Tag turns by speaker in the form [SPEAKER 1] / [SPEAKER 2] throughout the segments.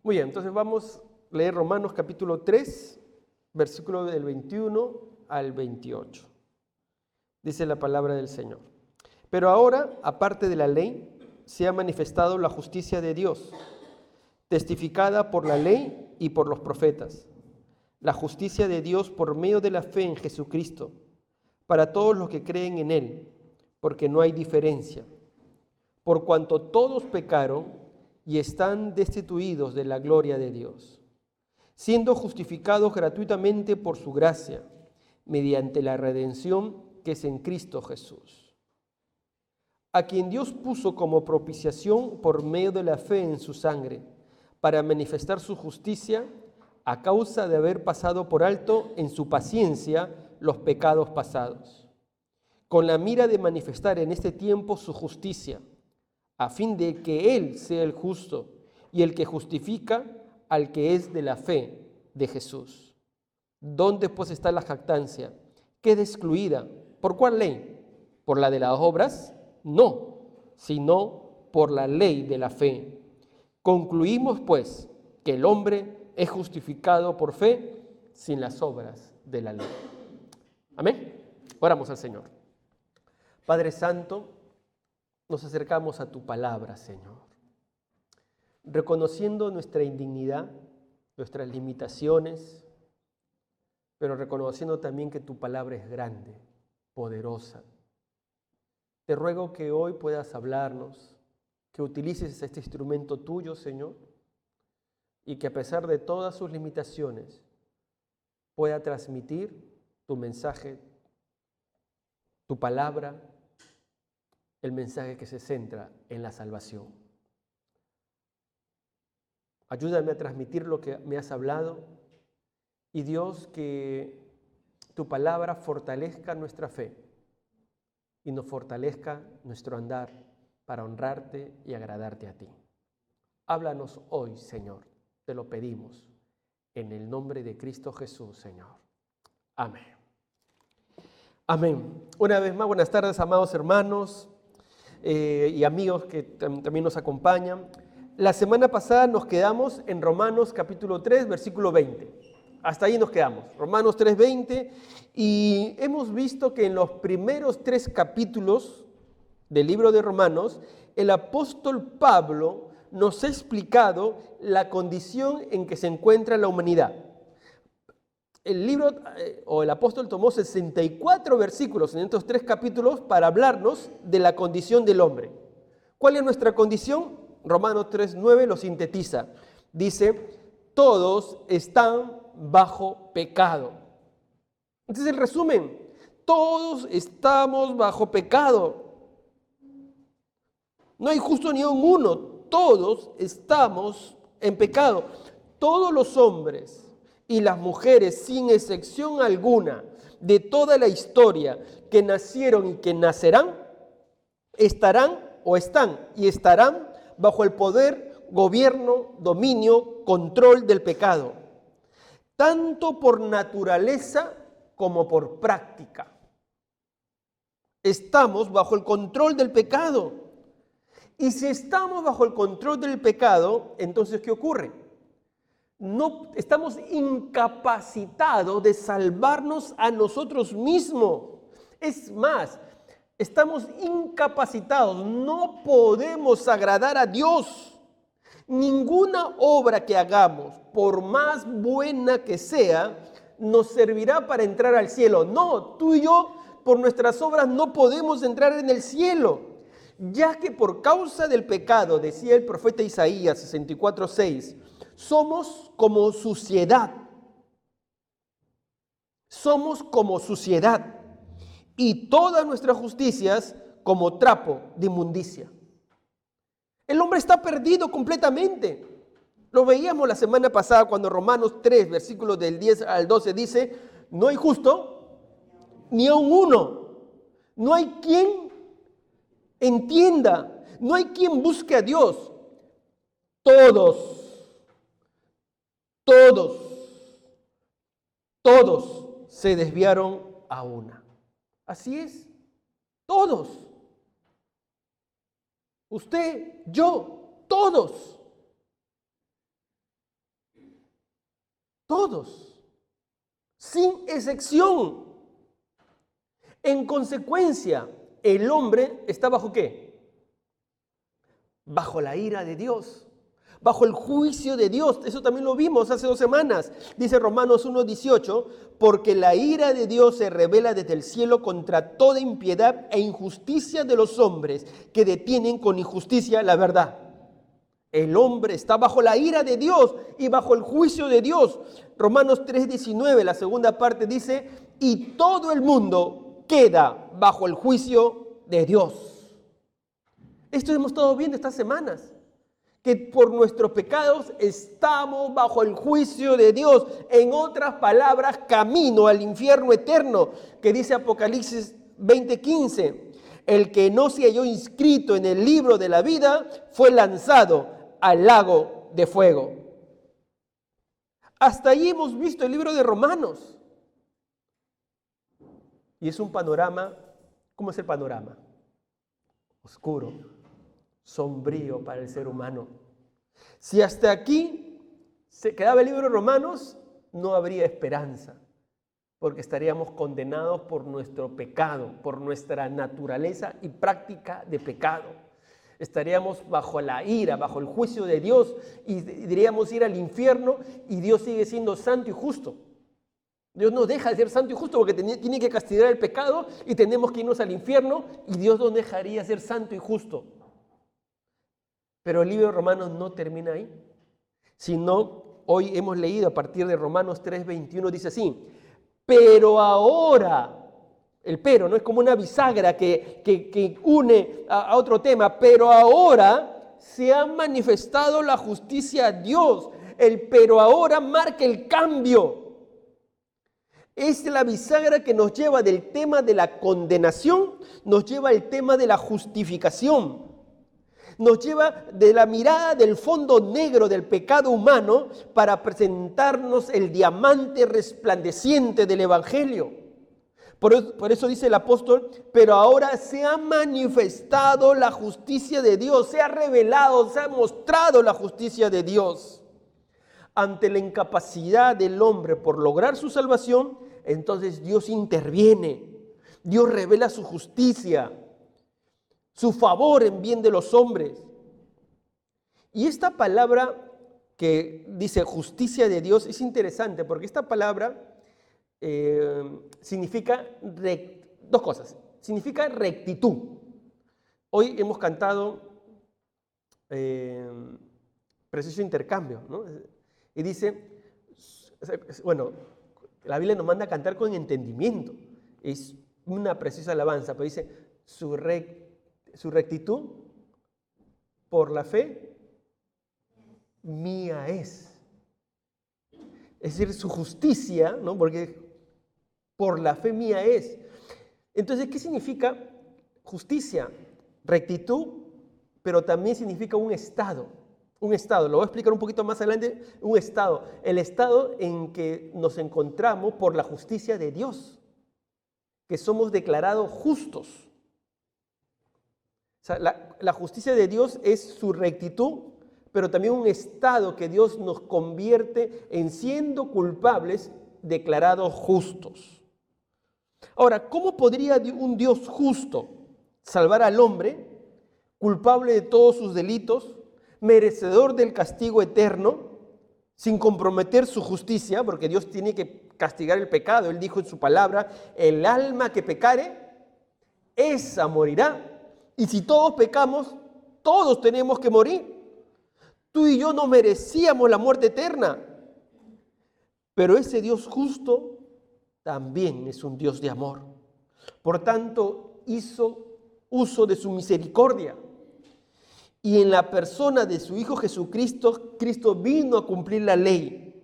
[SPEAKER 1] Muy bien, entonces vamos a leer Romanos capítulo 3, versículo del 21 al 28. Dice la palabra del Señor. Pero ahora, aparte de la ley, se ha manifestado la justicia de Dios, testificada por la ley y por los profetas. La justicia de Dios por medio de la fe en Jesucristo, para todos los que creen en Él, porque no hay diferencia. Por cuanto todos pecaron y están destituidos de la gloria de Dios, siendo justificados gratuitamente por su gracia, mediante la redención que es en Cristo Jesús, a quien Dios puso como propiciación por medio de la fe en su sangre, para manifestar su justicia a causa de haber pasado por alto en su paciencia los pecados pasados, con la mira de manifestar en este tiempo su justicia, a fin de que Él sea el justo y el que justifica al que es de la fe de Jesús. ¿Dónde pues está la jactancia? ¿Queda excluida? ¿Por cuál ley? ¿Por la de las obras? No, sino por la ley de la fe. Concluimos pues que el hombre es justificado por fe sin las obras de la ley. Amén. Oramos al Señor. Padre Santo, nos acercamos a tu palabra, Señor, reconociendo nuestra indignidad, nuestras limitaciones, pero reconociendo también que tu palabra es grande, poderosa. Te ruego que hoy puedas hablarnos, que utilices este instrumento tuyo, Señor, y que a pesar de todas sus limitaciones pueda transmitir tu mensaje, tu palabra, el mensaje que se centra en la salvación. Ayúdame a transmitir lo que me has hablado y Dios, que tu palabra fortalezca nuestra fe y nos fortalezca nuestro andar para honrarte y agradarte a ti. Háblanos hoy, Señor, te lo pedimos en el nombre de Cristo Jesús, Señor. Amén. Amén. Una vez más, buenas tardes, amados hermanos y amigos que también nos acompañan. La semana pasada nos quedamos en Romanos capítulo 3, versículo 20. Hasta ahí nos quedamos, Romanos 3, 20. Y hemos visto que en los primeros 3 capítulos del libro de Romanos, el apóstol Pablo nos ha explicado la condición en que se encuentra la humanidad. El libro o el apóstol tomó 64 versículos en estos 3 capítulos para hablarnos de la condición del hombre. ¿Cuál es nuestra condición? Romanos 3:9 lo sintetiza. Dice, todos están bajo pecado. Entonces el resumen, todos estamos bajo pecado. No hay justo ni un uno, todos estamos en pecado. Todos los hombres y las mujeres, sin excepción alguna, de toda la historia, que nacieron y que nacerán, estarán o están y estarán bajo el poder, gobierno, dominio, control del pecado, tanto por naturaleza como por práctica. Estamos bajo el control del pecado. Y si estamos bajo el control del pecado, entonces ¿qué ocurre? No estamos incapacitados de salvarnos a nosotros mismos. Es más, estamos incapacitados, no podemos agradar a Dios. Ninguna obra que hagamos, por más buena que sea, nos servirá para entrar al cielo. No, tú y yo, por nuestras obras, no podemos entrar en el cielo, ya que por causa del pecado, decía el profeta Isaías 64:6, somos como suciedad. Somos como suciedad y todas nuestras justicias como trapo de inmundicia. El hombre está perdido completamente. Lo veíamos la semana pasada cuando Romanos 3, versículos del 10 al 12 dice, no hay justo ni aun uno. No hay quien entienda, no hay quien busque a Dios. Todos se desviaron a una. Así es, todos. Usted, yo, todos. Todos, sin excepción. En consecuencia, el hombre está ¿bajo qué? Bajo la ira de Dios, bajo el juicio de Dios. Eso también lo vimos hace 2 semanas. Dice Romanos 1:18, porque la ira de Dios se revela desde el cielo contra toda impiedad e injusticia de los hombres que detienen con injusticia la verdad. El hombre está bajo la ira de Dios y bajo el juicio de Dios. Romanos 3:19, la segunda parte dice, y todo el mundo queda bajo el juicio de Dios. Esto hemos estado viendo estas semanas, que por nuestros pecados estamos bajo el juicio de Dios. En otras palabras, camino al infierno eterno, que dice Apocalipsis 20:15. El que no se halló inscrito en el libro de la vida fue lanzado al lago de fuego. Hasta ahí hemos visto el libro de Romanos. Y es un panorama, ¿cómo es el panorama? Oscuro, sombrío para el ser humano. Si hasta aquí se quedaba el libro de Romanos, no habría esperanza, porque estaríamos condenados por nuestro pecado, por nuestra naturaleza y práctica de pecado. Estaríamos bajo la ira, bajo el juicio de Dios y diríamos ir al infierno, y Dios sigue siendo santo y justo. Dios no deja de ser santo y justo porque tiene que castigar el pecado y tenemos que irnos al infierno, y Dios no dejaría ser santo y justo. Pero el libro de Romanos no termina ahí, sino hoy hemos leído a partir de Romanos 3:21, dice así, pero ahora, el pero no es como una bisagra que une a otro tema, pero ahora se ha manifestado la justicia de Dios. El pero ahora marca el cambio. Es la bisagra que nos lleva del tema de la condenación, nos lleva al tema de la justificación. Nos lleva de la mirada del fondo negro del pecado humano para presentarnos el diamante resplandeciente del Evangelio. Por eso dice el apóstol, pero ahora se ha manifestado la justicia de Dios, se ha revelado, se ha mostrado la justicia de Dios. Ante la incapacidad del hombre por lograr su salvación, entonces Dios interviene, Dios revela su justicia, su favor en bien de los hombres. Y esta palabra que dice justicia de Dios es interesante, porque esta palabra significa dos cosas. Significa rectitud. Hoy hemos cantado Precioso Intercambio, ¿no? Y dice, bueno, la Biblia nos manda a cantar con entendimiento. Es una preciosa alabanza, pero dice, su rectitud por la fe mía es. Es decir, su justicia, ¿no? Porque por la fe mía es. Entonces, ¿qué significa justicia? Rectitud, pero también significa un estado. Un estado, lo voy a explicar un poquito más adelante, un estado. El estado en que nos encontramos por la justicia de Dios, que somos declarados justos. O sea, la justicia de Dios es su rectitud, pero también un estado que Dios nos convierte en, siendo culpables, declarados justos. Ahora, ¿cómo podría un Dios justo salvar al hombre, culpable de todos sus delitos, merecedor del castigo eterno, sin comprometer su justicia? Porque Dios tiene que castigar el pecado. Él dijo en su palabra, el alma que pecare, esa morirá. Y si todos pecamos, todos tenemos que morir. Tú y yo no merecíamos la muerte eterna. Pero ese Dios justo también es un Dios de amor. Por tanto, hizo uso de su misericordia. Y en la persona de su Hijo Jesucristo, Cristo vino a cumplir la ley.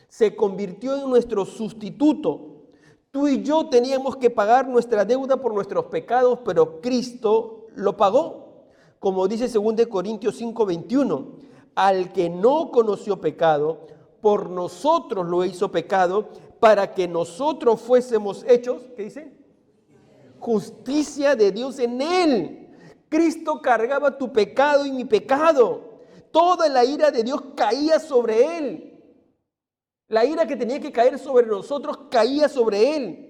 [SPEAKER 1] Se convirtió en nuestro sustituto. Tú y yo teníamos que pagar nuestra deuda por nuestros pecados, pero Cristo lo pagó. Como dice 2 Corintios 5:21, al que no conoció pecado, por nosotros lo hizo pecado, para que nosotros fuésemos hechos, ¿qué dice? Justicia de Dios en él. Cristo cargaba tu pecado y mi pecado. Toda la ira de Dios caía sobre él. La ira que tenía que caer sobre nosotros caía sobre Él.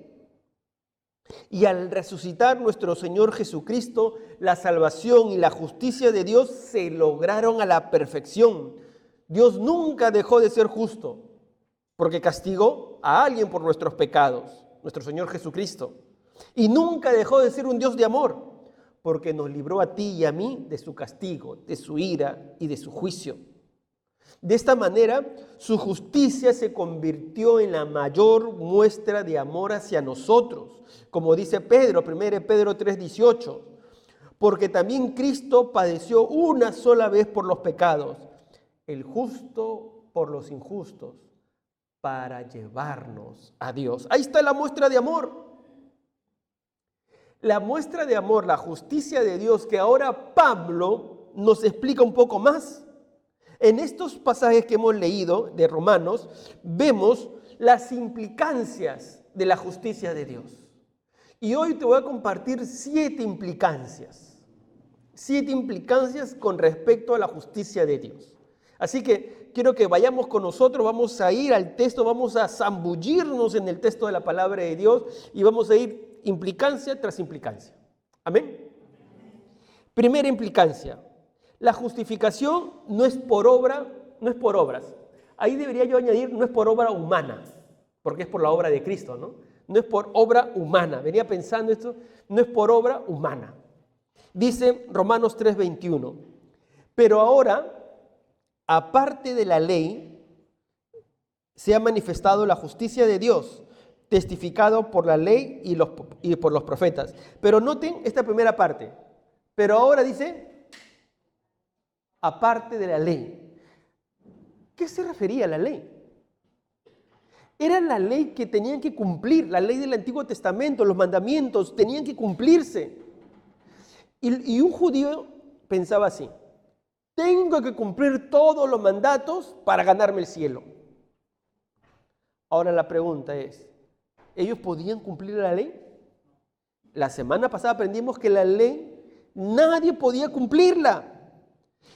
[SPEAKER 1] Y al resucitar nuestro Señor Jesucristo, la salvación y la justicia de Dios se lograron a la perfección. Dios nunca dejó de ser justo, porque castigó a alguien por nuestros pecados, nuestro Señor Jesucristo. Y nunca dejó de ser un Dios de amor, porque nos libró a ti y a mí de su castigo, de su ira y de su juicio. De esta manera, su justicia se convirtió en la mayor muestra de amor hacia nosotros, como dice Pedro, 1 Pedro 3:18, porque también Cristo padeció una sola vez por los pecados, el justo por los injustos, para llevarnos a Dios. Ahí está la muestra de amor. La muestra de amor, la justicia de Dios, que ahora Pablo nos explica un poco más. En estos pasajes que hemos leído de Romanos, vemos las implicancias de la justicia de Dios. Y hoy te voy a compartir 7 implicancias. 7 implicancias con respecto a la justicia de Dios. Así que quiero que vayamos con nosotros, vamos a ir al texto, vamos a zambullirnos en el texto de la palabra de Dios y vamos a ir implicancia tras implicancia. Amén. Primera implicancia. La justificación no es por obra, no es por obras. Ahí debería yo añadir, no es por obra humana, porque es por la obra de Cristo, ¿no? No es por obra humana. Venía pensando esto, no es por obra humana. Dice Romanos 3:21. Pero ahora, aparte de la ley, se ha manifestado la justicia de Dios, testificado por la ley y por los profetas. Pero noten esta primera parte. Pero ahora dice, aparte de la ley. ¿Qué se refería a la ley? Era la ley que tenían que cumplir, la ley del Antiguo Testamento, los mandamientos tenían que cumplirse. Y un judío pensaba así, tengo que cumplir todos los mandatos para ganarme el cielo. Ahora la pregunta es, ¿ellos podían cumplir la ley? La semana pasada aprendimos que la ley nadie podía cumplirla.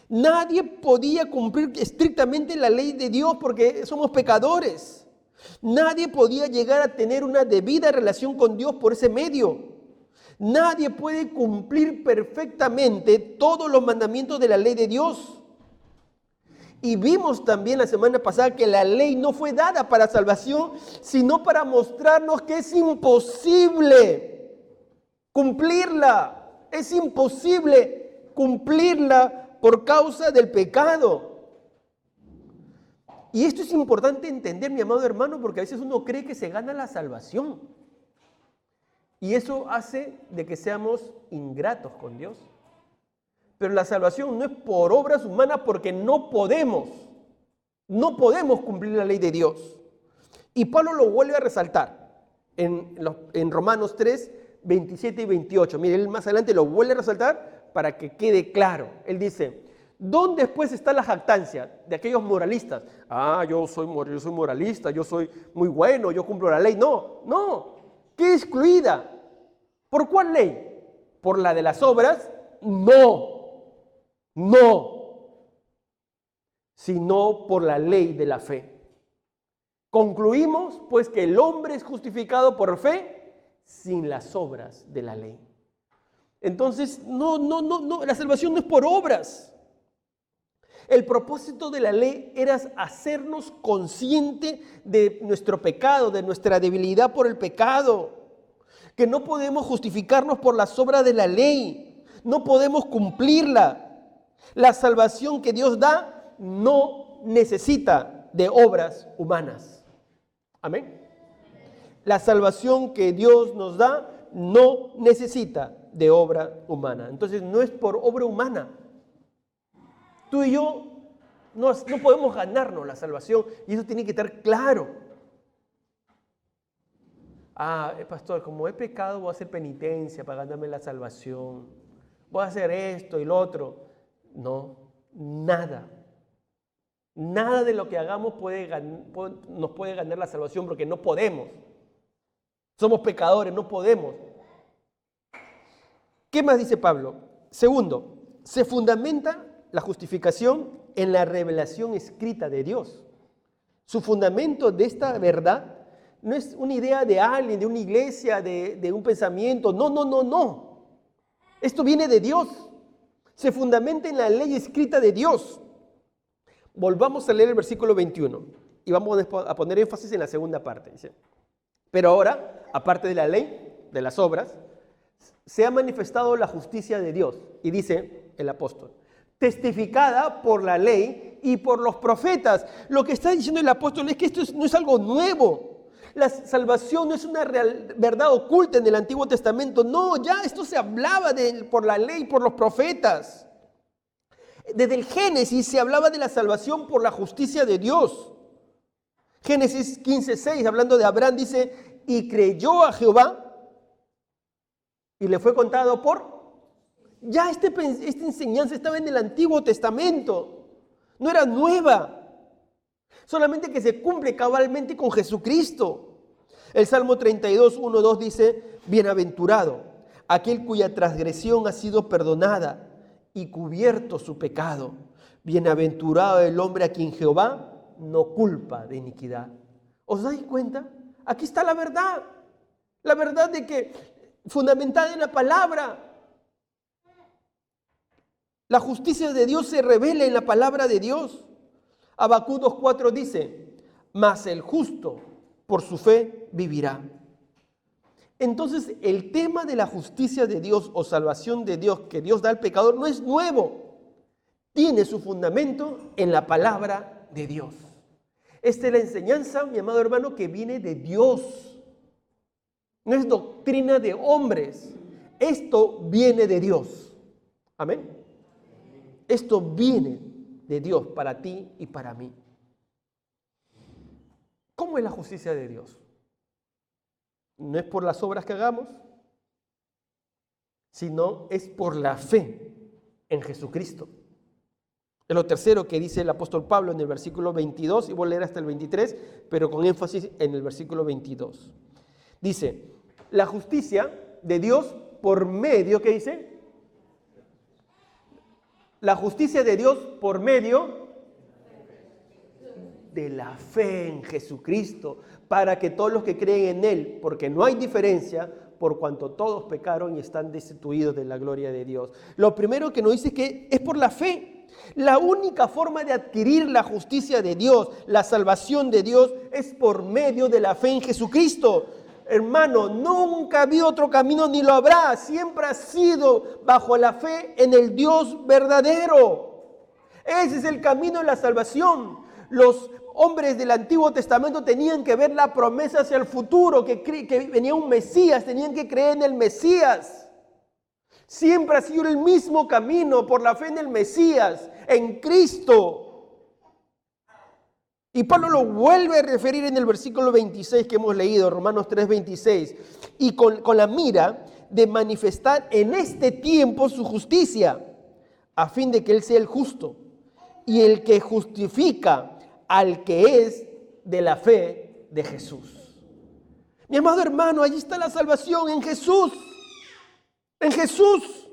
[SPEAKER 1] Nadie podía cumplir estrictamente la ley de Dios porque somos pecadores. Nadie podía llegar a tener una debida relación con Dios por ese medio. Nadie puede cumplir perfectamente todos los mandamientos de la ley de Dios. Y vimos también la semana pasada que la ley no fue dada para salvación, sino para mostrarnos que es imposible cumplirla. Es imposible cumplirla por causa del pecado. Y esto es importante entender, mi amado hermano, porque a veces uno cree que se gana la salvación. Y eso hace de que seamos ingratos con Dios. Pero la salvación no es por obras humanas porque no podemos cumplir la ley de Dios. Y Pablo lo vuelve a resaltar en Romanos 3, 27 y 28. Mire, él más adelante lo vuelve a resaltar para que quede claro. Él dice, ¿dónde pues está la jactancia de aquellos moralistas? Yo soy moralista, yo soy muy bueno, yo cumplo la ley. No, ¿qué excluida? ¿Por cuál ley? ¿Por la de las obras? No, sino por la ley de la fe. Concluimos pues que el hombre es justificado por fe sin las obras de la ley. Entonces, no, la salvación no es por obras. El propósito de la ley era hacernos conscientes de nuestro pecado, de nuestra debilidad por el pecado, que no podemos justificarnos por las obras de la ley, no podemos cumplirla. La salvación que Dios da no necesita de obras humanas. Amén. La salvación que Dios nos da no necesita de obra humana. Entonces no es por obra humana. Tú y yo no podemos ganarnos la salvación y eso tiene que estar claro. Pastor, como he pecado voy a hacer penitencia para ganarme la salvación. Voy a hacer esto y lo otro. No, nada. Nada de lo que hagamos nos puede ganar la salvación porque no podemos. Somos pecadores, no podemos. ¿Qué más dice Pablo? Segundo, se fundamenta la justificación en la revelación escrita de Dios. Su fundamento de esta verdad no es una idea de alguien, de una iglesia, de un pensamiento. No, no, no, no. Esto viene de Dios. Se fundamenta en la ley escrita de Dios. Volvamos a leer el versículo 21 y vamos a poner énfasis en la segunda parte. Dice, pero ahora, aparte de la ley, de las obras, se ha manifestado la justicia de Dios. Y dice el apóstol, testificada por la ley y por los profetas. Lo que está diciendo el apóstol es que esto no es algo nuevo. La salvación no es una verdad oculta en el Antiguo Testamento. No, ya esto se hablaba por la ley, por los profetas. Desde el Génesis se hablaba de la salvación por la justicia de Dios. Génesis 15:6, hablando de Abraham, dice, y creyó a Jehová y le fue contado por... Ya esta enseñanza estaba en el Antiguo Testamento. No era nueva. Solamente que se cumple cabalmente con Jesucristo. El Salmo 32, 1, 2 dice, bienaventurado aquel cuya transgresión ha sido perdonada y cubierto su pecado. Bienaventurado el hombre a quien Jehová no culpa de iniquidad. ¿Os dais cuenta? Aquí está la verdad. La verdad de que, fundamentada en la palabra, la justicia de Dios se revela en la palabra de Dios. Habacuc 2:4 dice, mas el justo por su fe vivirá. Entonces el tema de la justicia de Dios o salvación de Dios que Dios da al pecador no es nuevo. Tiene su fundamento en la palabra de Dios. Esta es la enseñanza, mi amado hermano, que viene de Dios. No es doctrina de hombres. Esto viene de Dios. Amén. Esto viene de Dios para ti y para mí. ¿Cómo es la justicia de Dios? No es por las obras que hagamos, sino es por la fe en Jesucristo. Es lo tercero que dice el apóstol Pablo en el versículo 22, y voy a leer hasta el 23, pero con énfasis en el versículo 22. Dice, la justicia de Dios por medio, ¿qué dice? La justicia de Dios por medio de la fe en Jesucristo, para que todos los que creen en Él, porque no hay diferencia, por cuanto todos pecaron y están destituidos de la gloria de Dios. Lo primero que nos dice es que es por la fe. La única forma de adquirir la justicia de Dios, la salvación de Dios, es por medio de la fe en Jesucristo. Hermano, nunca ha habido otro camino ni lo habrá. Siempre ha sido bajo la fe en el Dios verdadero. Ese es el camino de la salvación. Los hombres del Antiguo Testamento tenían que ver la promesa hacia el futuro, que venía un Mesías, tenían que creer en el Mesías. Siempre ha sido el mismo camino por la fe en el Mesías, en Cristo. Y Pablo lo vuelve a referir en el versículo 26 que hemos leído, Romanos 3:26, y con la mira de manifestar en este tiempo su justicia, a fin de que Él sea el justo y el que justifica al que es de la fe de Jesús. Mi amado hermano, allí está la salvación en Jesús. En Jesús.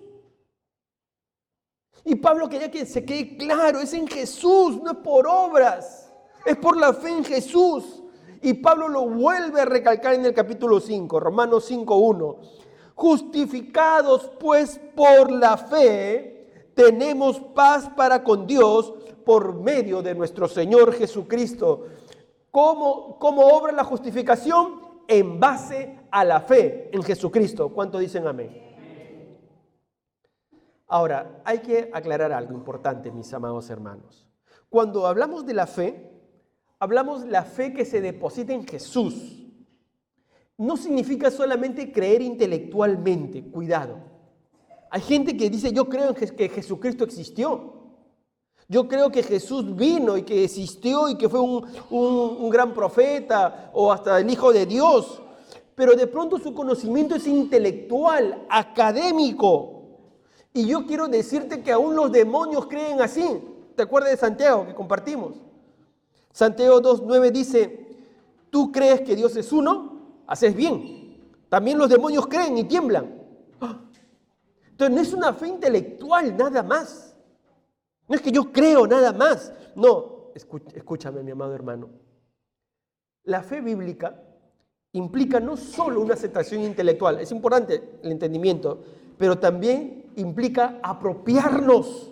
[SPEAKER 1] Y Pablo quería que se quede claro, es en Jesús, no es por obras, es por la fe en Jesús. Y Pablo lo vuelve a recalcar en el capítulo 5, Romanos 5:1. Justificados pues por la fe, tenemos paz para con Dios por medio de nuestro Señor Jesucristo. ¿Cómo obra la justificación? En base a la fe en Jesucristo. ¿Cuántos dicen amén? Ahora, hay que aclarar algo importante, mis amados hermanos. Cuando hablamos de la fe, hablamos de la fe que se deposita en Jesús. No significa solamente creer intelectualmente, cuidado. Hay gente que dice, yo creo que Jesucristo existió. Yo creo que Jesús vino y que existió y que fue un gran profeta o hasta el Hijo de Dios. Pero de pronto su conocimiento es intelectual, académico. Y yo quiero decirte que aún los demonios creen así. ¿Te acuerdas de Santiago que compartimos? Santiago 2:9 dice, ¿tú crees que Dios es uno? Haces bien. También los demonios creen y tiemblan. Entonces no es una fe intelectual nada más. No es que yo creo nada más. No, escúchame, mi amado hermano. La fe bíblica implica no solo una aceptación intelectual, es importante el entendimiento, pero también implica apropiarnos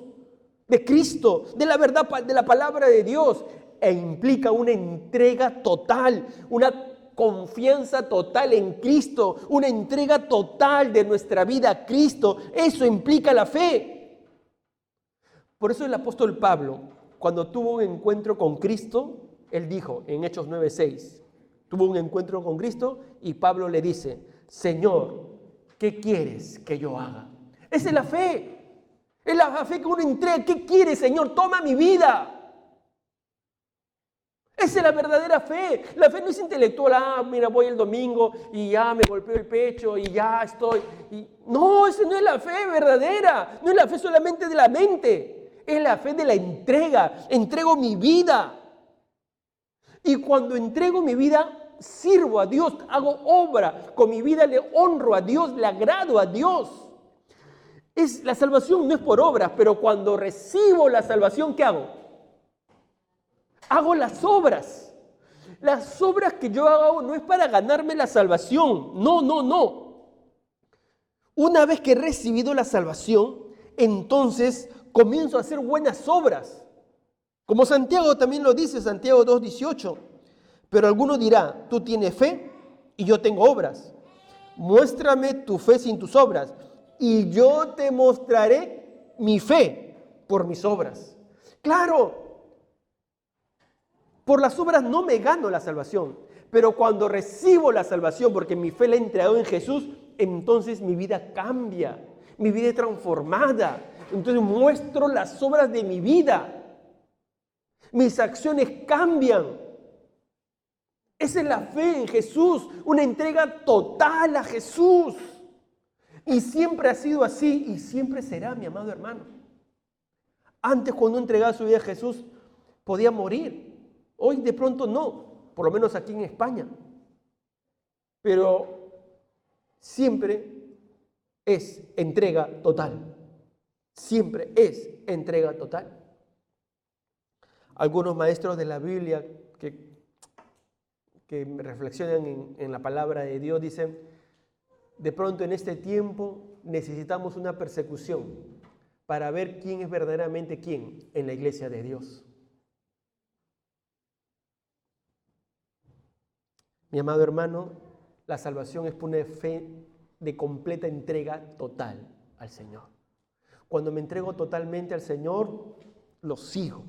[SPEAKER 1] de Cristo, de la verdad, de la palabra de Dios, e implica una entrega total, una confianza total en Cristo, una entrega total de nuestra vida a Cristo. Eso implica la fe. Por eso el apóstol Pablo, cuando tuvo un encuentro con Cristo, él dijo en Hechos 9:6, tuvo un encuentro con Cristo y Pablo le dice: Señor, ¿qué quieres que yo haga? Esa es la fe. Es la fe que uno entrega. ¿Qué quieres, Señor? Toma mi vida. Esa es la verdadera fe. La fe no es intelectual. Mira, voy el domingo y ya me golpeo el pecho y ya estoy. No, esa no es la fe verdadera. No es la fe solamente de la mente. Es la fe de la entrega. Entrego mi vida. Y cuando entrego mi vida, sirvo a Dios, hago obra. Con mi vida le honro a Dios, le agrado a Dios. La salvación no es por obras, pero cuando recibo la salvación, ¿qué hago? Hago las obras. Las obras que yo hago no es para ganarme la salvación. No, no, no. Una vez que he recibido la salvación, entonces comienzo a hacer buenas obras. Como Santiago también lo dice, Santiago 2:18. Pero alguno dirá: tú tienes fe y yo tengo obras. Muéstrame tu fe sin tus obras, y yo te mostraré mi fe por mis obras. Claro, por las obras no me gano la salvación, pero cuando recibo la salvación, porque mi fe la he entregado en Jesús, entonces mi vida cambia, mi vida es transformada. Entonces muestro las obras de mi vida, mis acciones cambian. Esa es la fe en Jesús, una entrega total a Jesús. Y siempre ha sido así y siempre será, mi amado hermano. Antes, cuando entregaba su vida a Jesús, podía morir. Hoy de pronto no, por lo menos aquí en España. Pero siempre es entrega total. Siempre es entrega total. Algunos maestros de la Biblia que reflexionan en la palabra de Dios dicen: de pronto en este tiempo necesitamos una persecución para ver quién es verdaderamente quién en la iglesia de Dios. Mi amado hermano, la salvación es por una fe de completa entrega total al Señor. Cuando me entrego totalmente al Señor, lo sigo,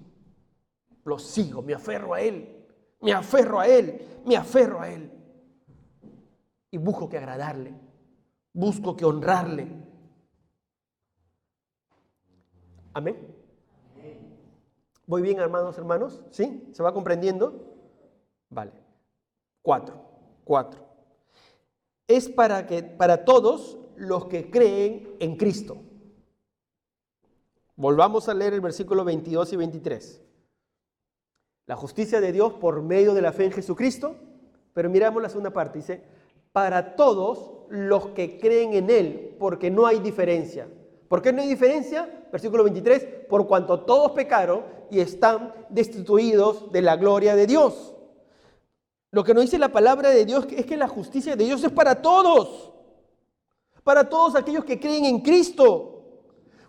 [SPEAKER 1] me aferro a Él, me aferro a Él, me aferro a Él. Y busco que agradarle, busco que honrarle. Amén. ¿Voy bien, hermanos? ¿Sí? ¿Se va comprendiendo? Vale. 4. Es para todos los que creen en Cristo. Volvamos a leer el versículo 22 y 23. La justicia de Dios por medio de la fe en Jesucristo. Pero miramos la segunda parte. Dice: para todos los que creen en Él, porque no hay diferencia. ¿Por qué no hay diferencia? Versículo 23. Por cuanto todos pecaron y están destituidos de la gloria de Dios. Lo que nos dice la palabra de Dios es que la justicia de Dios es para todos aquellos que creen en Cristo.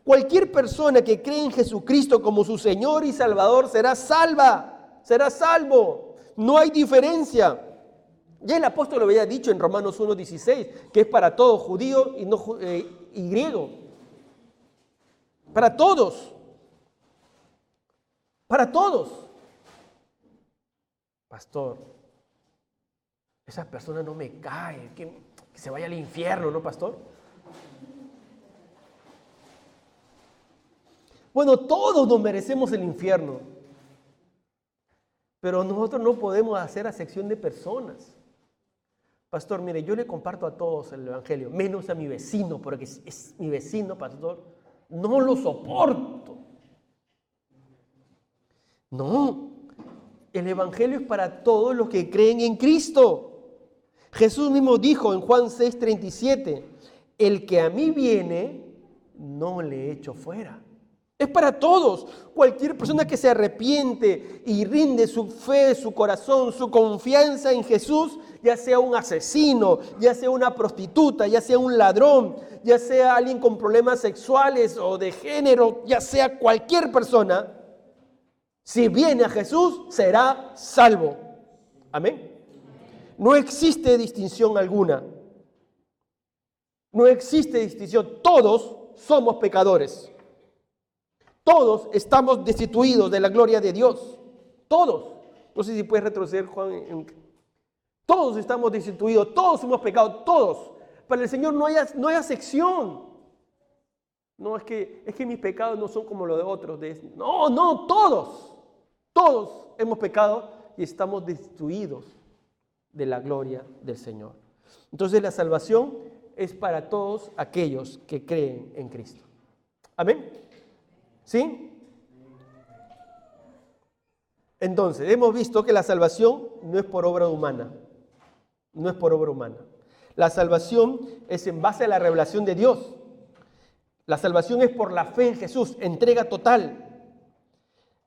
[SPEAKER 1] Cualquier persona que cree en Jesucristo como su Señor y Salvador será salvo. No hay diferencia. Ya el apóstol lo había dicho en Romanos 1:16, que es para todo, judío y griego. Para todos. Para todos. Pastor, esa persona no me cae, que se vaya al infierno, ¿no, pastor? Bueno, todos nos merecemos el infierno, pero nosotros no podemos hacer acepción de personas. Pastor, mire, yo le comparto a todos el evangelio, menos a mi vecino, porque es mi vecino, pastor, no lo soporto. No, el evangelio es para todos los que creen en Cristo. Jesús mismo dijo en Juan 6:37, el que a mí viene, no le echo fuera. Es para todos. Cualquier persona que se arrepiente y rinde su fe, su corazón, su confianza en Jesús, ya sea un asesino, ya sea una prostituta, ya sea un ladrón, ya sea alguien con problemas sexuales o de género, ya sea cualquier persona, si viene a Jesús, será salvo. Amén. No existe distinción alguna. No existe distinción. Todos somos pecadores. Todos estamos destituidos de la gloria de Dios. Todos. No sé si puedes retroceder, Juan. Todos estamos destituidos. Todos hemos pecado. Todos. Para el Señor no hay excepción. No, es que mis pecados no son como los de otros. No, todos. Todos hemos pecado y estamos destituidos de la gloria del Señor. Entonces la salvación es para todos aquellos que creen en Cristo. Amén. ¿Sí? Entonces, hemos visto que la salvación no es por obra humana. No es por obra humana. La salvación es en base a la revelación de Dios. La salvación es por la fe en Jesús, entrega total.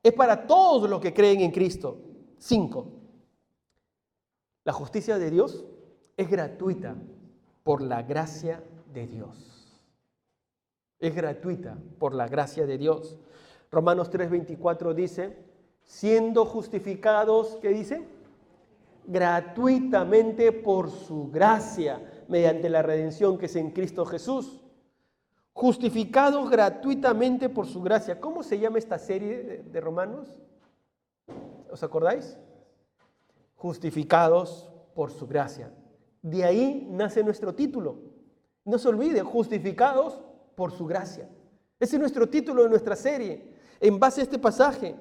[SPEAKER 1] Es para todos los que creen en Cristo. 5. La justicia de Dios es gratuita por la gracia de Dios. Es gratuita por la gracia de Dios. Romanos 3:24 dice, siendo justificados, ¿qué dice? Gratuitamente por su gracia, mediante la redención que es en Cristo Jesús. Justificados gratuitamente por su gracia. ¿Cómo se llama esta serie de Romanos? ¿Os acordáis? Justificados por su gracia. De ahí nace nuestro título. No se olvide, justificados por su gracia. Ese es nuestro título de nuestra serie, en base a este pasaje.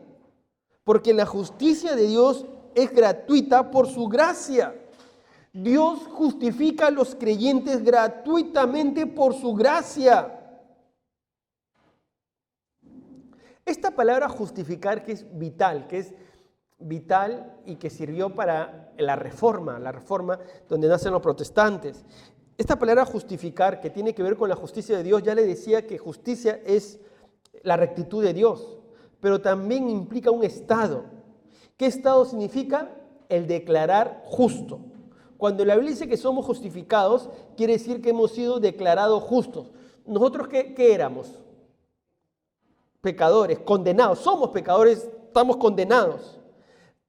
[SPEAKER 1] Porque la justicia de Dios es gratuita por su gracia. Dios justifica a los creyentes gratuitamente por su gracia. Esta palabra justificar que es vital y que sirvió para la reforma donde nacen los protestantes. Esta palabra justificar, que tiene que ver con la justicia de Dios, ya le decía que justicia es la rectitud de Dios, pero también implica un estado. ¿Qué estado significa? El declarar justo. Cuando la Biblia dice que somos justificados, quiere decir que hemos sido declarados justos. ¿Nosotros qué éramos? Pecadores, condenados. Somos pecadores, estamos condenados.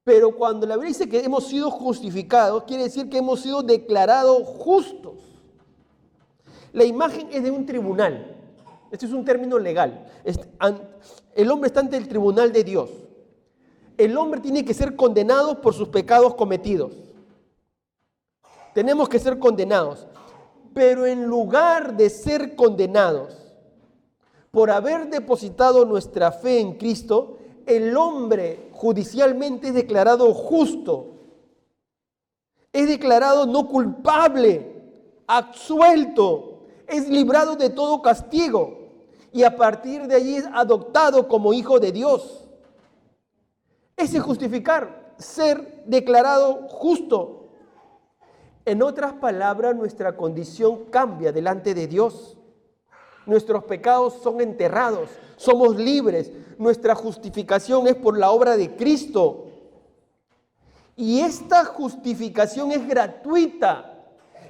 [SPEAKER 1] Pero cuando la Biblia dice que hemos sido justificados, quiere decir que hemos sido declarados justos. La imagen es de un tribunal. Este es un término legal. El hombre está ante el tribunal de Dios. El hombre tiene que ser condenado por sus pecados cometidos. Tenemos que ser condenados. Pero en lugar de ser condenados por haber depositado nuestra fe en Cristo, el hombre judicialmente es declarado justo. Es declarado no culpable, absuelto, es librado de todo castigo y a partir de allí es adoptado como hijo de Dios. Ese es justificar, ser declarado justo. En otras palabras, nuestra condición cambia delante de Dios. Nuestros pecados son enterrados, somos libres. Nuestra justificación es por la obra de Cristo. Y esta justificación es gratuita.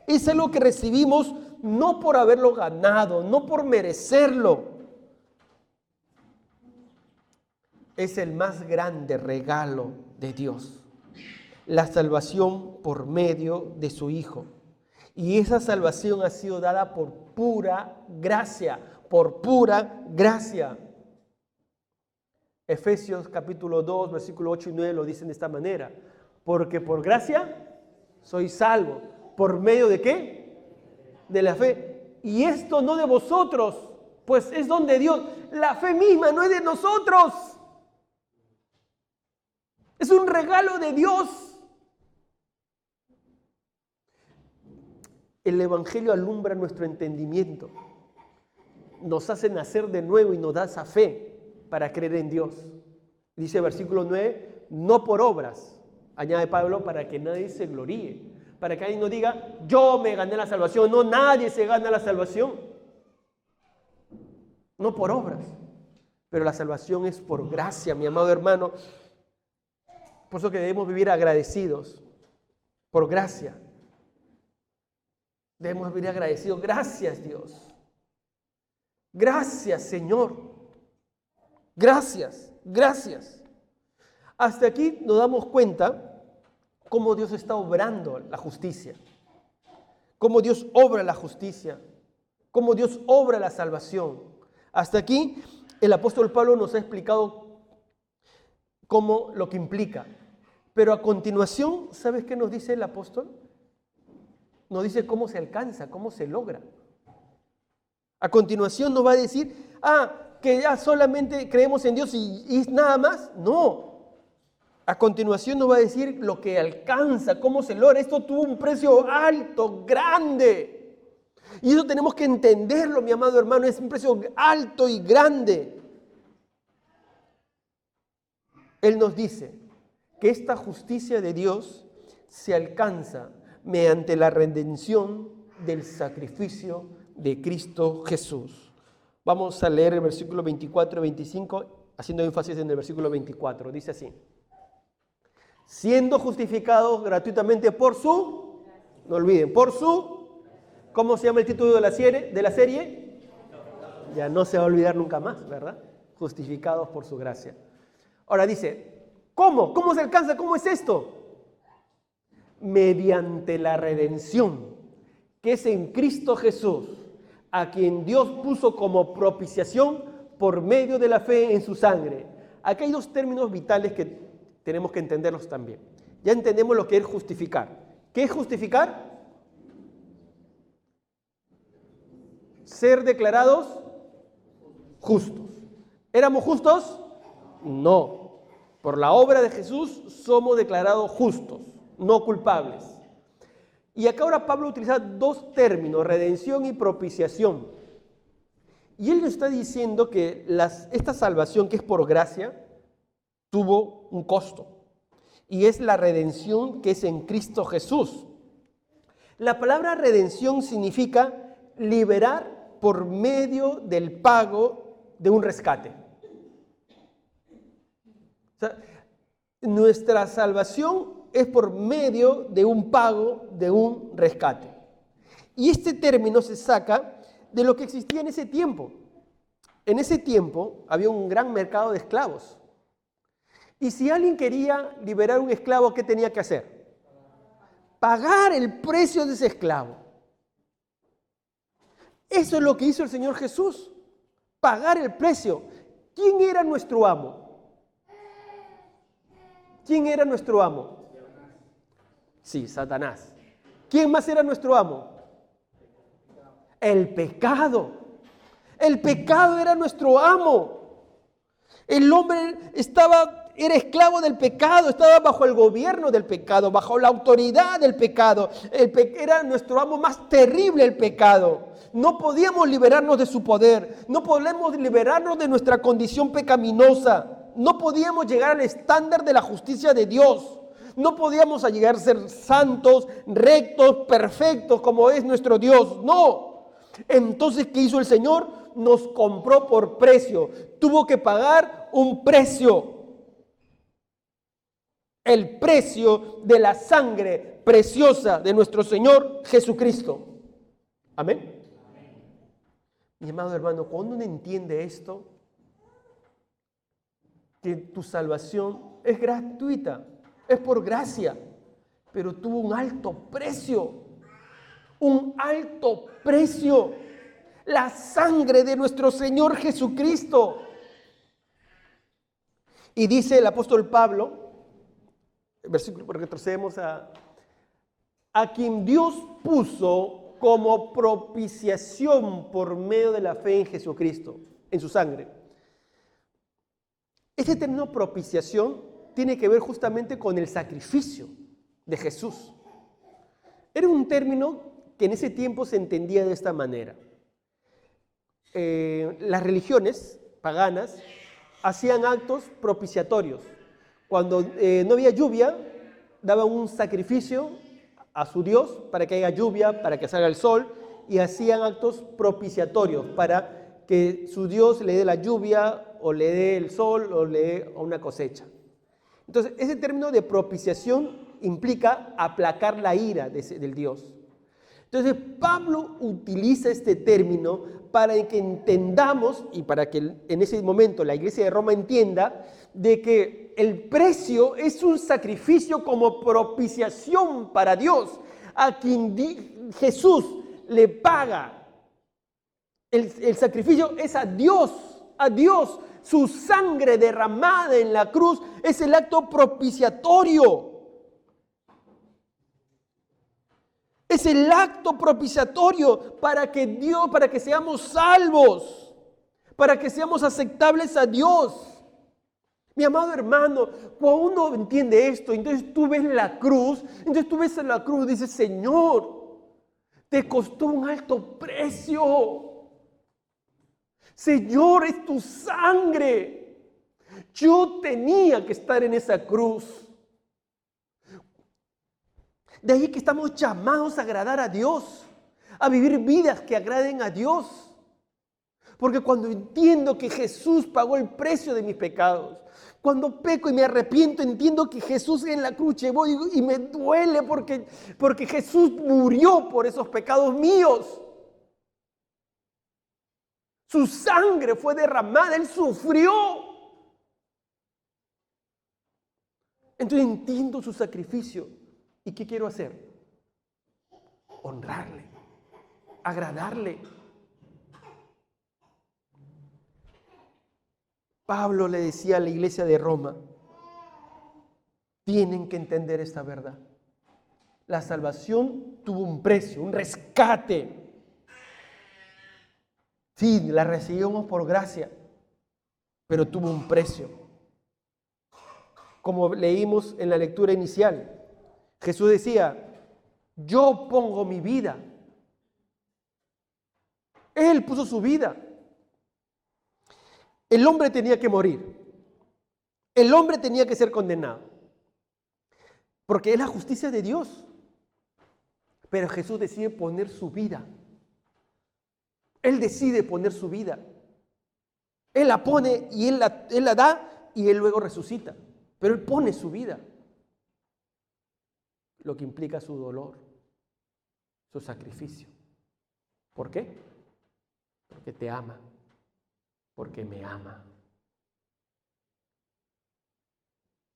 [SPEAKER 1] Es algo que recibimos no por haberlo ganado, no por merecerlo. Es el más grande regalo de Dios. La salvación por medio de su Hijo. Y esa salvación ha sido dada por pura gracia, por pura gracia. Efesios capítulo 2, versículo 8 y 9 lo dicen de esta manera. Porque por gracia soy salvo. ¿Por medio de qué? De la fe. Y esto no de vosotros, pues es don de Dios. La fe misma no es de nosotros. Es un regalo de Dios. El Evangelio alumbra nuestro entendimiento, nos hace nacer de nuevo y nos da esa fe para creer en Dios. Dice el versículo 9, no por obras, añade Pablo, para que nadie se gloríe, para que alguien no diga, yo me gané la salvación. No, nadie se gana la salvación. No por obras, pero la salvación es por gracia, mi amado hermano. Por eso que debemos vivir agradecidos, por gracia. Debemos vivir agradecidos. Gracias, Dios. Gracias, Señor. Gracias, gracias. Hasta aquí nos damos cuenta cómo Dios está obrando la justicia, cómo Dios obra la justicia, cómo Dios obra la salvación. Hasta aquí el apóstol Pablo nos ha explicado cómo lo que implica. Pero a continuación, ¿sabes qué nos dice el apóstol? Nos dice cómo se alcanza, cómo se logra. A continuación nos va a decir, que ya solamente creemos en Dios y nada más. No. A continuación nos va a decir lo que alcanza, cómo se logra. Esto tuvo un precio alto, grande. Y eso tenemos que entenderlo, mi amado hermano. Es un precio alto y grande. Él nos dice que esta justicia de Dios se alcanza mediante la redención del sacrificio de Cristo Jesús. Vamos a leer el versículo 24 y 25, haciendo énfasis en el versículo 24. Dice así: siendo justificados gratuitamente por su, no olviden, por su, ¿cómo se llama el título de la serie? Ya no se va a olvidar nunca más, ¿verdad? Justificados por su gracia. Ahora dice, ¿cómo? ¿Cómo se alcanza? ¿Cómo es esto? Mediante la redención que es en Cristo Jesús, a quien Dios puso como propiciación por medio de la fe en su sangre. Aquí hay dos términos vitales que tenemos que entenderlos también. Ya entendemos lo que es justificar. ¿Qué es justificar? Ser declarados justos. ¿Éramos justos? No. Por la obra de Jesús somos declarados justos, no culpables. Y acá ahora Pablo utiliza dos términos, redención y propiciación. Y él nos está diciendo que esta salvación que es por gracia tuvo un costo. Y es la redención que es en Cristo Jesús. La palabra redención significa liberar por medio del pago de un rescate. O sea, nuestra salvación es por medio de un pago, de un rescate. Y este término se saca de lo que existía en ese tiempo. En ese tiempo había un gran mercado de esclavos. Y si alguien quería liberar a un esclavo, ¿qué tenía que hacer? Pagar el precio de ese esclavo. Eso es lo que hizo el Señor Jesús. Pagar el precio. ¿Quién era nuestro amo? ¿Quién era nuestro amo? Sí, Satanás. ¿Quién más era nuestro amo? El pecado. El pecado era nuestro amo. El hombre era esclavo del pecado, estaba bajo el gobierno del pecado, bajo la autoridad del pecado. Era nuestro amo más terrible, el pecado. No podíamos liberarnos de su poder, no podíamos liberarnos de nuestra condición pecaminosa, no podíamos llegar al estándar de la justicia de Dios. No podíamos llegar a ser santos, rectos, perfectos como es nuestro Dios. No. Entonces, ¿qué hizo el Señor? Nos compró por precio. Tuvo que pagar un precio. El precio de la sangre preciosa de nuestro Señor Jesucristo. Amén. Mi amado hermano, cuando uno entiende esto, que tu salvación es gratuita, es por gracia, pero tuvo un alto precio. Un alto precio. La sangre de nuestro Señor Jesucristo. Y dice el apóstol Pablo, versículo, retrocedemos a quien Dios puso como propiciación por medio de la fe en Jesucristo, en su sangre. Este término propiciación tiene que ver justamente con el sacrificio de Jesús. Era un término que en ese tiempo se entendía de esta manera. Las religiones paganas hacían actos propiciatorios. Cuando no había lluvia, daban un sacrificio a su Dios para que haya lluvia, para que salga el sol, y hacían actos propiciatorios para que su Dios le dé la lluvia o le dé el sol o le dé una cosecha. Entonces, ese término de propiciación implica aplacar la ira del Dios. Entonces, Pablo utiliza este término para que entendamos y para que en ese momento la iglesia de Roma entienda de que el precio es un sacrificio como propiciación para Dios, a quien Jesús le paga. El sacrificio es a Dios, a Dios. Su sangre derramada en la cruz es el acto propiciatorio. Es el acto propiciatorio para que seamos salvos, para que seamos aceptables a Dios. Mi amado hermano, cuando uno entiende esto, entonces tú ves la cruz, y dices, Señor, te costó un alto precio. Señor, es tu sangre. Yo tenía que estar en esa cruz. De ahí que estamos llamados a agradar a Dios, a vivir vidas que agraden a Dios. Porque cuando entiendo que Jesús pagó el precio de mis pecados, cuando peco y me arrepiento, entiendo que Jesús en la cruz llevó y me duele porque Jesús murió por esos pecados míos. Su sangre fue derramada, Él sufrió. Entonces entiendo su sacrificio. ¿Y qué quiero hacer? Honrarle, agradarle. Pablo le decía a la iglesia de Roma, tienen que entender esta verdad. La salvación tuvo un precio, un rescate. Sí, la recibimos por gracia, pero tuvo un precio. Como leímos en la lectura inicial, Jesús decía, yo pongo mi vida. Él puso su vida. El hombre tenía que morir. El hombre tenía que ser condenado. Porque es la justicia de Dios. Pero Jesús decide poner su vida. Él decide poner su vida. Él la pone y Él la da y Él luego resucita. Pero Él pone su vida. Lo que implica su dolor, su sacrificio. ¿Por qué? Porque te ama, porque me ama.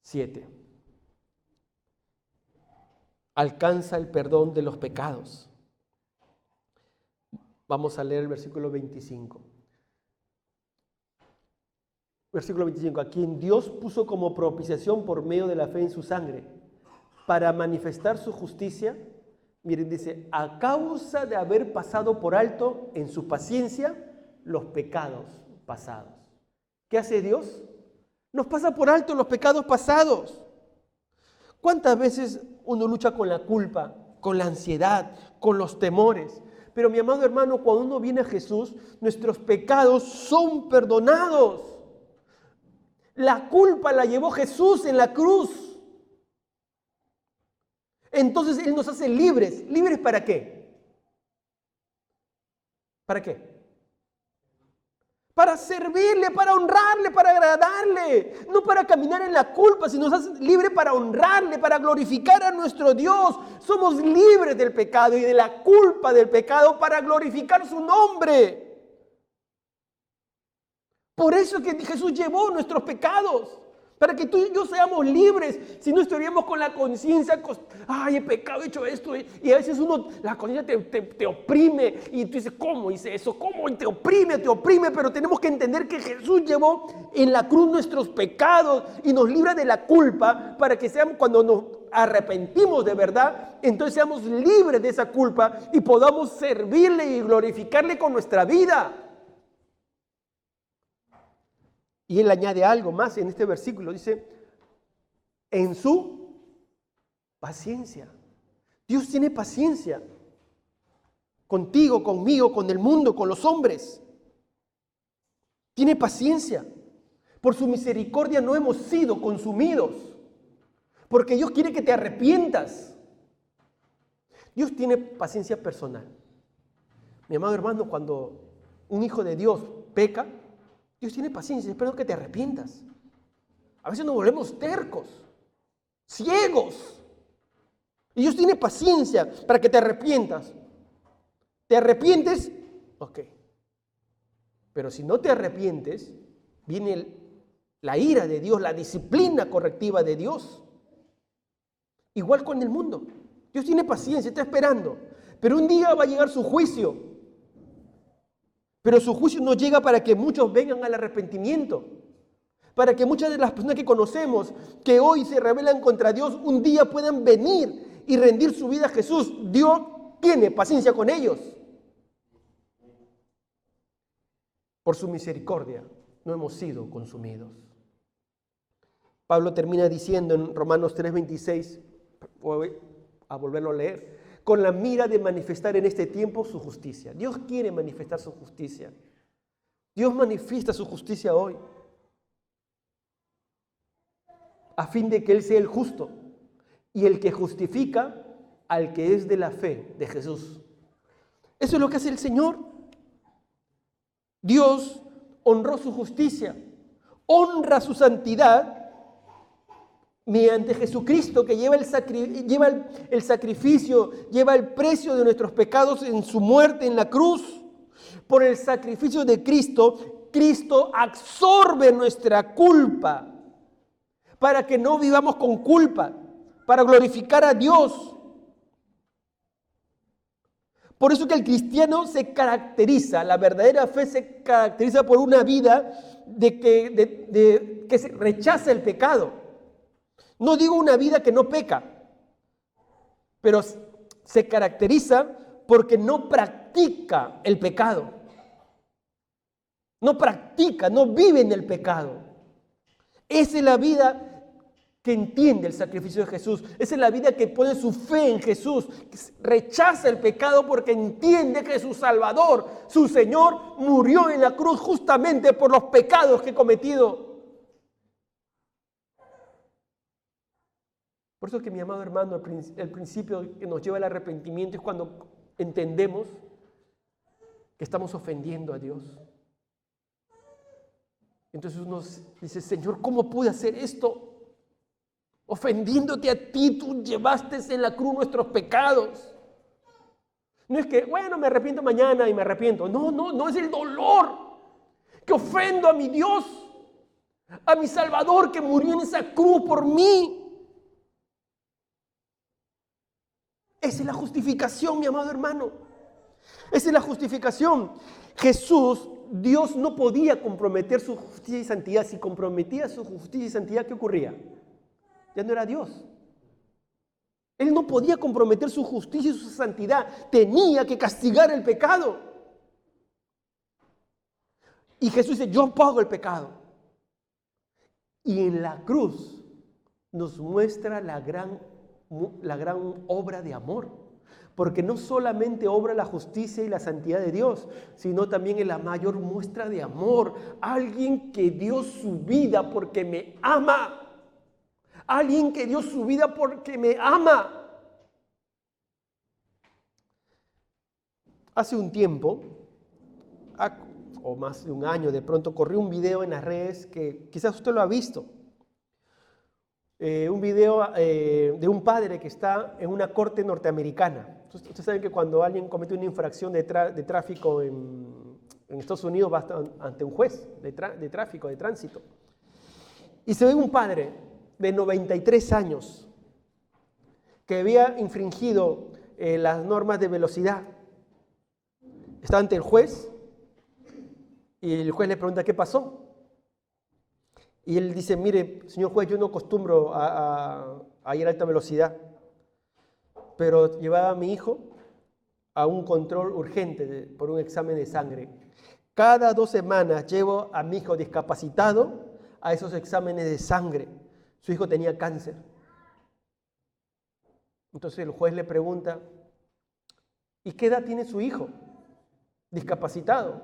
[SPEAKER 1] 7. Alcanza el perdón de los pecados. Vamos a leer el versículo 25. Versículo 25. A quien Dios puso como propiciación por medio de la fe en su sangre, para manifestar su justicia. Miren, dice, a causa de haber pasado por alto en su paciencia los pecados pasados. ¿Qué hace Dios? Nos pasa por alto los pecados pasados. ¿Cuántas veces uno lucha con la culpa, con la ansiedad, con los temores? Pero mi amado hermano, cuando uno viene a Jesús, nuestros pecados son perdonados. La culpa la llevó Jesús en la cruz. Entonces Él nos hace libres. ¿Libres para qué? ¿Para qué? Para servirle, para honrarle, para agradarle. No para caminar en la culpa, sino nos hace libres para honrarle, para glorificar a nuestro Dios. Somos libres del pecado y de la culpa del pecado para glorificar su nombre. Por eso es que Jesús llevó nuestros pecados. Para que tú y yo seamos libres, si no estaríamos con la conciencia, ay, he pecado, he hecho esto, y a veces la conciencia te oprime, y tú dices, ¿cómo hice eso? ¿Cómo? Y te oprime, pero tenemos que entender que Jesús llevó en la cruz nuestros pecados y nos libra de la culpa, para que seamos, cuando nos arrepentimos de verdad, entonces seamos libres de esa culpa y podamos servirle y glorificarle con nuestra vida. Y Él añade algo más en este versículo, dice, en su paciencia. Dios tiene paciencia contigo, conmigo, con el mundo, con los hombres. Tiene paciencia. Por su misericordia no hemos sido consumidos, porque Dios quiere que te arrepientas. Dios tiene paciencia personal. Mi amado hermano, cuando un hijo de Dios peca, Dios tiene paciencia, espero que te arrepientas. A veces nos volvemos tercos, ciegos. Y Dios tiene paciencia para que te arrepientas. ¿Te arrepientes? Ok. Pero si no te arrepientes, viene la ira de Dios, la disciplina correctiva de Dios. Igual con el mundo. Dios tiene paciencia, está esperando. Pero un día va a llegar su juicio. Pero su juicio no llega para que muchos vengan al arrepentimiento. Para que muchas de las personas que conocemos, que hoy se rebelan contra Dios, un día puedan venir y rendir su vida a Jesús. Dios tiene paciencia con ellos. Por su misericordia no hemos sido consumidos. Pablo termina diciendo en Romanos 3:26, voy a volverlo a leer, con la mira de manifestar en este tiempo su justicia. Dios quiere manifestar su justicia. Dios manifiesta su justicia hoy, a fin de que Él sea el justo y el que justifica al que es de la fe de Jesús. Eso es lo que hace el Señor. Dios honró su justicia, honra su santidad mediante Jesucristo, que lleva el sacrificio, lleva el precio de nuestros pecados en su muerte en la cruz. Por el sacrificio de Cristo, Cristo absorbe nuestra culpa para que no vivamos con culpa, para glorificar a Dios. Por eso que el cristiano se caracteriza, la verdadera fe se caracteriza por una vida que se rechaza el pecado. No digo una vida que no peca, pero se caracteriza porque no practica el pecado. No practica, no vive en el pecado. Esa es la vida que entiende el sacrificio de Jesús. Esa es la vida que pone su fe en Jesús, que rechaza el pecado porque entiende que su Salvador, su Señor, murió en la cruz justamente por los pecados que he cometido. Por eso es que, mi amado hermano, el principio que nos lleva al arrepentimiento es cuando entendemos que estamos ofendiendo a Dios. Entonces uno dice, Señor, ¿cómo pude hacer esto? Ofendiéndote a ti, tú llevaste en la cruz nuestros pecados. No es que, bueno, me arrepiento mañana y me arrepiento. No es el dolor que ofendo a mi Dios, a mi Salvador que murió en esa cruz por mí. Esa es la justificación, mi amado hermano. Esa es la justificación. Jesús, Dios no podía comprometer su justicia y santidad. Si comprometía su justicia y santidad, ¿qué ocurría? Ya no era Dios. Él no podía comprometer su justicia y su santidad. Tenía que castigar el pecado. Y Jesús dice, yo pago el pecado. Y en la cruz nos muestra la gran obra de amor. Porque no solamente obra la justicia y la santidad de Dios, sino también es la mayor muestra de amor. Alguien que dio su vida porque me ama. Alguien que dio su vida porque me ama. Hace un tiempo, o más de un año, de pronto corrió un video en las redes que quizás usted lo ha visto. Un video de un padre que está en una corte norteamericana. Ustedes saben que cuando alguien comete una infracción de tráfico en Estados Unidos va ante un juez de tráfico, de tránsito. Y se ve un padre de 93 años que había infringido las normas de velocidad. Está ante el juez y el juez le pregunta qué pasó. Y él dice, mire, señor juez, yo no acostumbro a ir a alta velocidad, pero llevaba a mi hijo a un control urgente por un examen de sangre. Cada 2 semanas llevo a mi hijo discapacitado a esos exámenes de sangre. Su hijo tenía cáncer. Entonces el juez le pregunta, ¿y qué edad tiene su hijo? Discapacitado.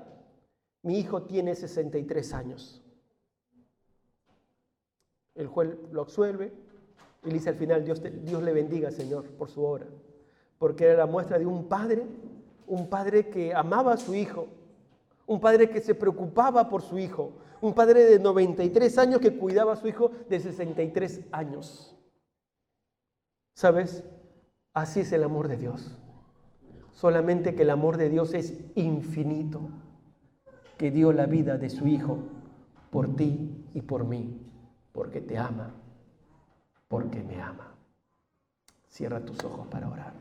[SPEAKER 1] Mi hijo tiene 63 años. El juez lo absuelve y le dice al final, Dios le bendiga, Señor, por su obra. Porque era la muestra de un padre que amaba a su hijo, un padre que se preocupaba por su hijo, un padre de 93 años que cuidaba a su hijo de 63 años. ¿Sabes? Así es el amor de Dios. Solamente que el amor de Dios es infinito, que dio la vida de su hijo por ti y por mí, porque te ama, porque me ama. Cierra tus ojos para orar.